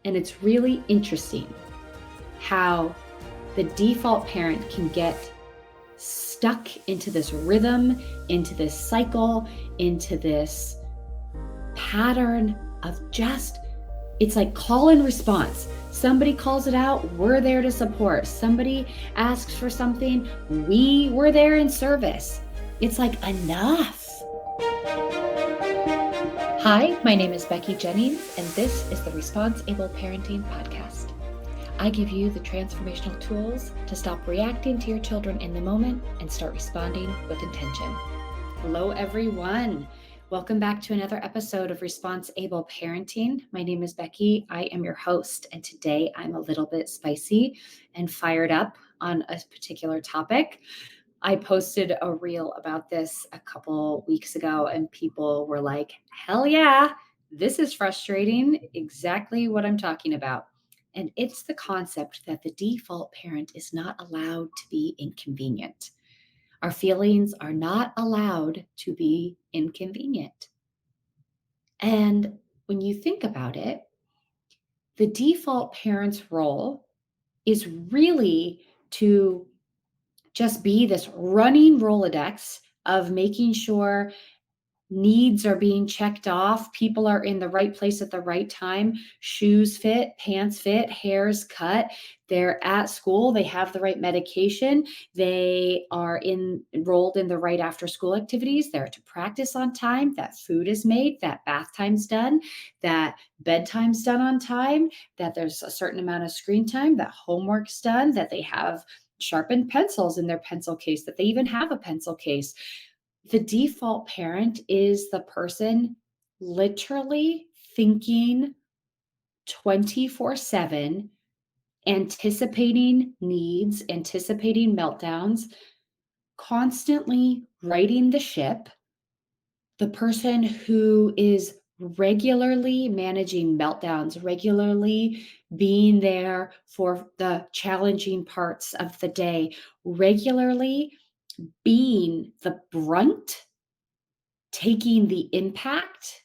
And it's really interesting how the default parent can get stuck into this rhythm, into this cycle, into this pattern of it's like call and response. Somebody calls it out, we're there to support. Somebody asks for something, we're there in service. It's like enough. Hi, my name is Becky Jennings, and this is the Responsible Parenting Podcast. I give you the transformational tools to stop reacting to your children in the moment and start responding with intention. Hello, everyone. Welcome back to another episode of Responsible Parenting. My name is Becky. I am your host, and today I'm a little bit spicy and fired up on a particular topic. I posted a reel about this a couple weeks ago, and people were like, hell yeah, this is frustrating. Exactly what I'm talking about. And it's the concept that the default parent is not allowed to be inconvenient. Our feelings are not allowed to be inconvenient. And when you think about it, the default parent's role is really to just be this running Rolodex of making sure needs are being checked off, people are in the right place at the right time, shoes fit, pants fit, hair's cut, they're at school, they have the right medication, they are enrolled in the right after school activities, they're to practice on time, that food is made, that bath time's done, that bedtime's done on time, that there's a certain amount of screen time, that homework's done, that they have sharpened pencils in their pencil case, that they even have a pencil case. The default parent is the person literally thinking 24/7, anticipating needs, anticipating meltdowns, constantly righting the ship, the person who is regularly managing meltdowns, regularly being there for the challenging parts of the day, regularly being the brunt, taking the impact,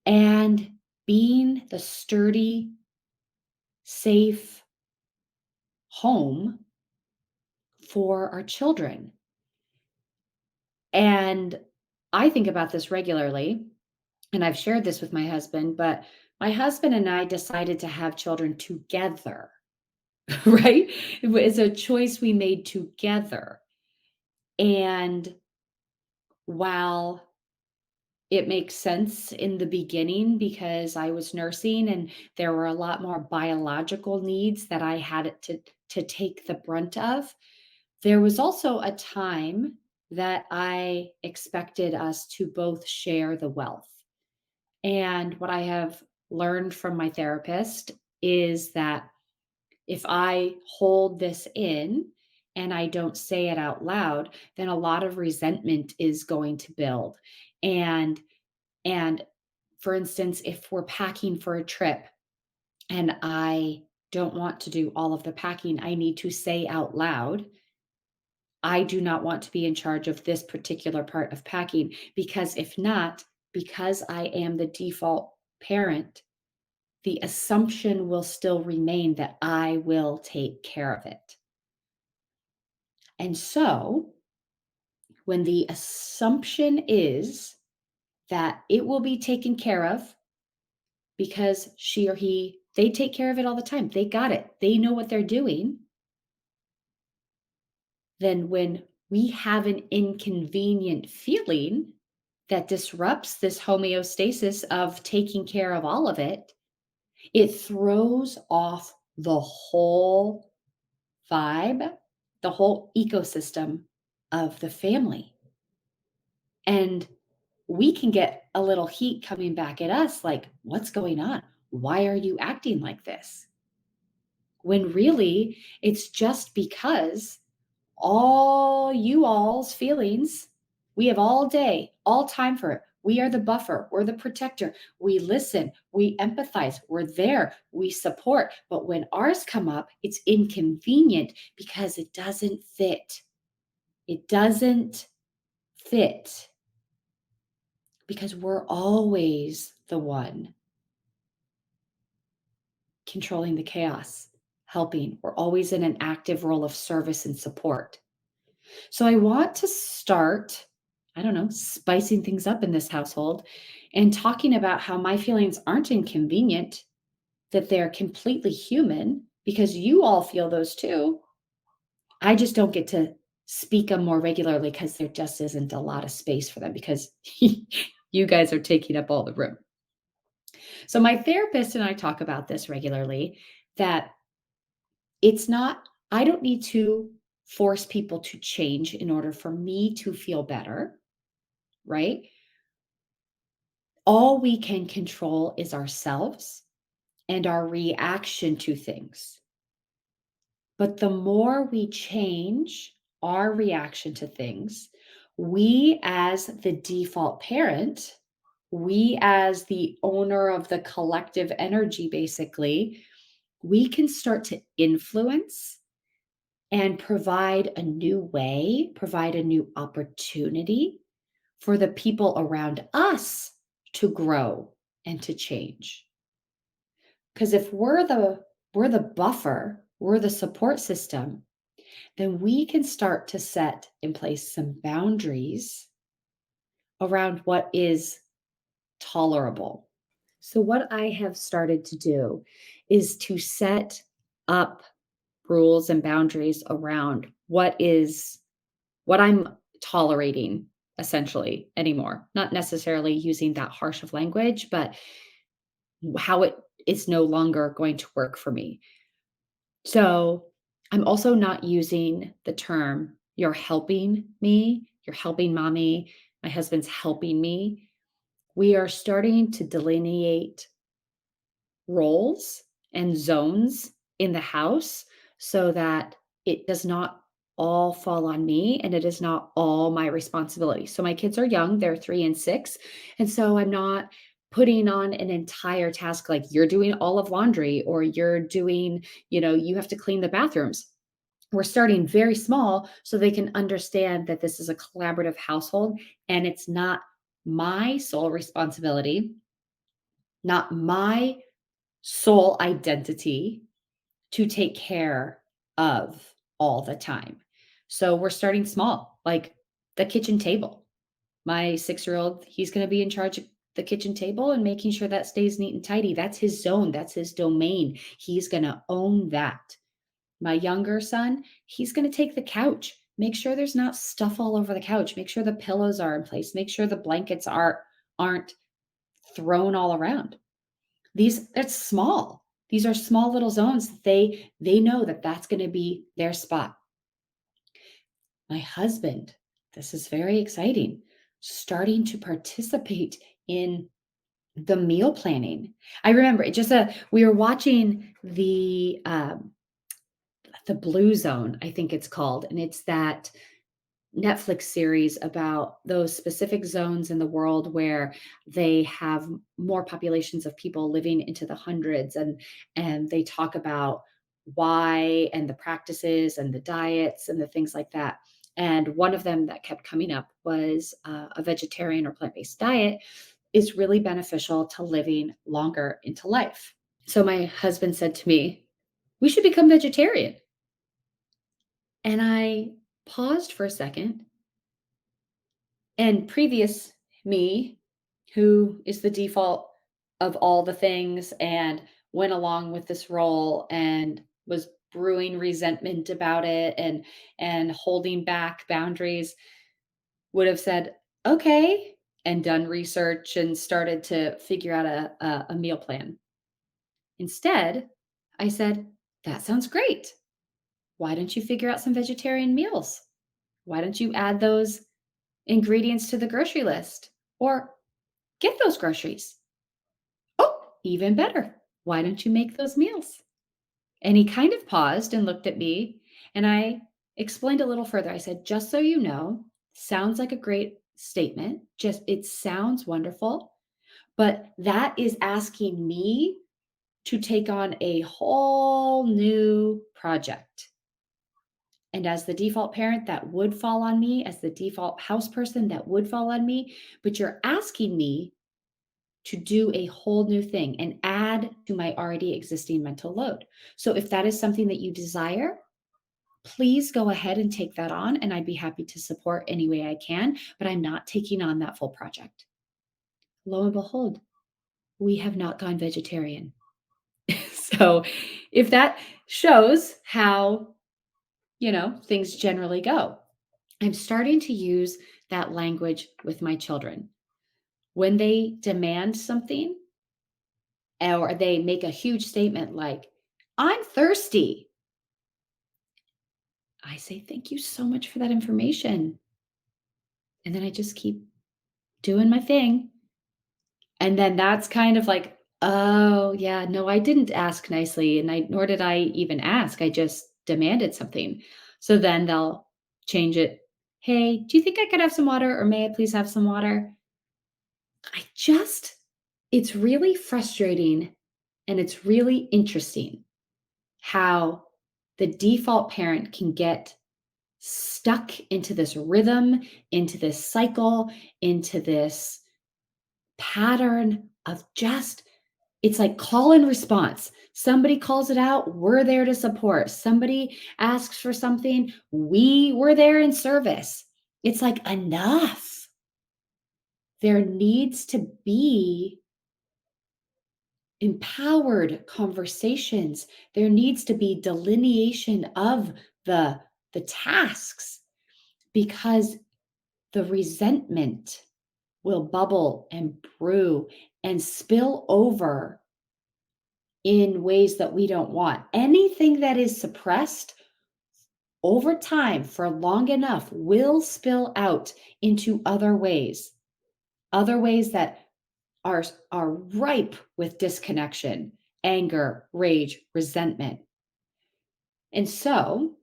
and being the sturdy, safe home for our children. And I think about this regularly, and I've shared this with my husband, but my husband and I decided to have children together, right? It's a choice we made together. And while it makes sense in the beginning because I was nursing and there were a lot more biological needs that I had to take the brunt of. There was also a time that I expected us to both share the wealth. And what I have learned from my therapist is that if I hold this in and I don't say it out loud, then a lot of resentment is going to build. And and for instance, if we're packing for a trip and I don't want to do all of the packing, I need to say out loud, I do not want to be in charge of this particular part of packing, because if not, because I am the default parent, the assumption will still remain that I will take care of it. And so when the assumption is that it will be taken care of because she or he, they take care of it all the time. They got it. They know what they're doing. Then when we have an inconvenient feeling that disrupts this homeostasis of taking care of all of it, it throws off the whole vibe, the whole ecosystem of the family. And we can get a little heat coming back at us like, what's going on? Why are you acting like this? When really it's just because all you all's feelings, we have all day, all time for it. We are the buffer, we're the protector. We listen, we empathize, we're there, we support. But when ours come up, it's inconvenient because it doesn't fit. It doesn't fit because we're always the one controlling the chaos, helping. We're always in an active role of service and support. So I want to start, I don't know, spicing things up in this household and talking about how my feelings aren't inconvenient, that they're completely human because you all feel those too. I just don't get to speak them more regularly because there just isn't a lot of space for them because you guys are taking up all the room. So my therapist and I talk about this regularly, that it's not, I don't need to force people to change in order for me to feel better, right? All we can control is ourselves and our reaction to things. But the more we change our reaction to things, we as the default parent, we as the owner of the collective energy, basically, we can start to influence and provide a new way, provide a new opportunity for the people around us to grow and to change. Because if we're the buffer, we're the support system, then we can start to set in place some boundaries around what is tolerable. So what I have started to do is to set up rules and boundaries around what I'm tolerating essentially anymore. Not necessarily using that harsh of language, but how it is no longer going to work for me. So I'm also not using the term, you're helping me, you're helping mommy, my husband's helping me. We are starting to delineate roles and zones in the house so that it does not all fall on me and it is not all my responsibility. So my kids are young, they're 3 and 6, and so I'm not putting on an entire task like you're doing all of laundry or you're doing, you have to clean the bathrooms. We're starting very small so they can understand that this is a collaborative household and it's not my sole responsibility, not my sole identity to take care of all the time. So we're starting small, like the kitchen table. My 6-year-old, he's going to be in charge of the kitchen table and making sure that stays neat and tidy. That's his zone, that's his domain. He's going to own that. My younger son, he's going to take the couch. Make sure there's not stuff all over the couch. Make sure the pillows are in place. Make sure the blankets aren't thrown all around. That's small. These are small little zones. They know that that's going to be their spot. My husband, this is very exciting, starting to participate in the meal planning. I remember it just we were watching the Blue Zone, I think it's called, and it's that Netflix series about those specific zones in the world where they have more populations of people living into the hundreds, and they talk about why and the practices and the diets and the things like that. And one of them that kept coming up was a vegetarian or plant-based diet is really beneficial to living longer into life. So my husband said to me, "We should become vegetarian." And I paused for a second. And previous me, who is the default of all the things and went along with this role and was brewing resentment about it and holding back boundaries, would have said, "Okay," and done research and started to figure out a meal plan. Instead, I said, "That sounds great. Why don't you figure out some vegetarian meals? Why don't you add those ingredients to the grocery list or get those groceries? Oh, even better. Why don't you make those meals?" And he kind of paused and looked at me, and I explained a little further. I said, "Just so you know, sounds like a great statement. Just it sounds wonderful, but that is asking me to take on a whole new project. And as the default parent, that would fall on me. As the default house person, that would fall on me. But you're asking me to do a whole new thing and add add to my already existing mental load. So if that is something that you desire, please go ahead and take that on, and I'd be happy to support any way I can, but I'm not taking on that full project. Lo and behold, we have not gone vegetarian. So if that shows how, things generally go, I'm starting to use that language with my children. When they demand something or they make a huge statement like, I'm thirsty, I say, thank you so much for that information. And then I just keep doing my thing. And then that's kind of like, oh, yeah, no, I didn't ask nicely. And nor did I even ask. I just demanded something. So then they'll change it. Hey, do you think I could have some water? Or may I please have some water? It's really frustrating and it's really interesting how the default parent can get stuck into this rhythm, into this cycle, into this pattern of it's like call and response. Somebody calls it out, we're there to support. Somebody asks for something, we're there in service. It's like enough. There needs to be empowered conversations. There needs to be delineation of the tasks, because the resentment will bubble and brew and spill over in ways that we don't want. Anything that is suppressed over time for long enough will spill out into other ways that are ripe with disconnection, anger, rage, resentment. And so,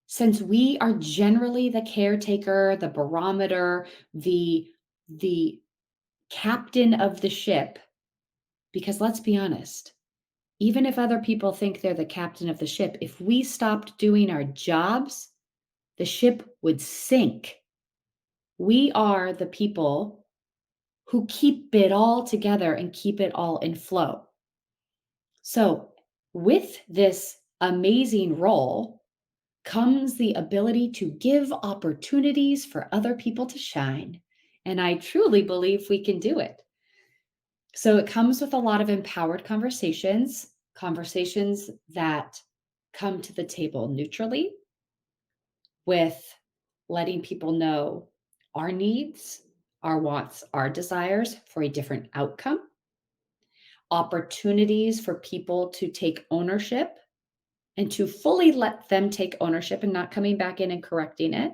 since we are generally the caretaker, the barometer, the captain of the ship, because let's be honest, even if other people think they're the captain of the ship, if we stopped doing our jobs, the ship would sink. We are the people who keep it all together and keep it all in flow. So, with this amazing role comes the ability to give opportunities for other people to shine. And I truly believe we can do it. So, it comes with a lot of empowered conversations that come to the table neutrally, with letting people know our needs, our wants, our desires for a different outcome, opportunities for people to take ownership and to fully let them take ownership, and not coming back in and correcting it,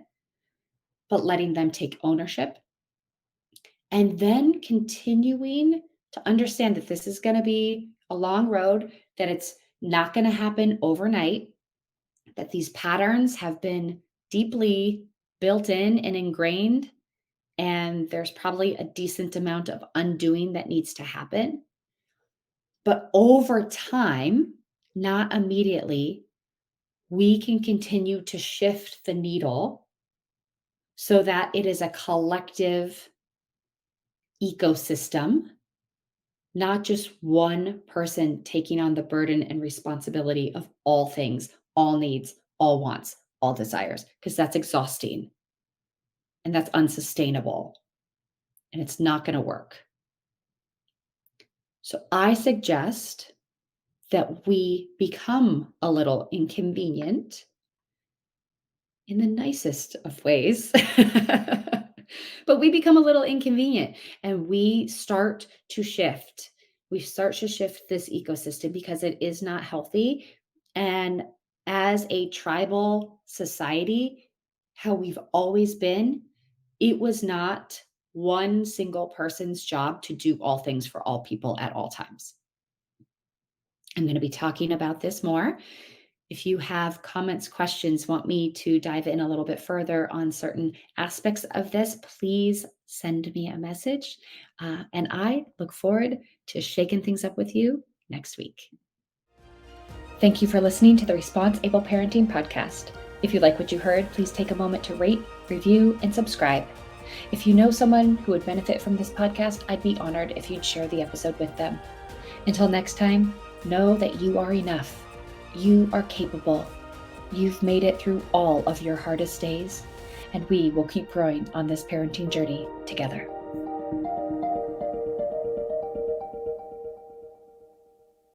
but letting them take ownership. And then continuing to understand that this is going to be a long road, that it's not going to happen overnight, that these patterns have been deeply built in and ingrained, and there's probably a decent amount of undoing that needs to happen. But over time, not immediately, we can continue to shift the needle so that it is a collective ecosystem, not just one person taking on the burden and responsibility of all things, all needs, all wants, all desires, because that's exhausting and that's unsustainable and it's not going to work. So I suggest that we become a little inconvenient in the nicest of ways. But we become a little inconvenient and we start to shift. We start to shift this ecosystem because it is not healthy. And as a tribal society, how we've always been, it was not one single person's job to do all things for all people at all times. I'm going to be talking about this more. If you have comments, questions, want me to dive in a little bit further on certain aspects of this, please send me a message. And I look forward to shaking things up with you next week. Thank you for listening to the Responsible Parenting Podcast. If you like what you heard, please take a moment to rate, review, and subscribe. If you know someone who would benefit from this podcast, I'd be honored if you'd share the episode with them. Until next time, know that you are enough. You are capable. You've made it through all of your hardest days, and we will keep growing on this parenting journey together.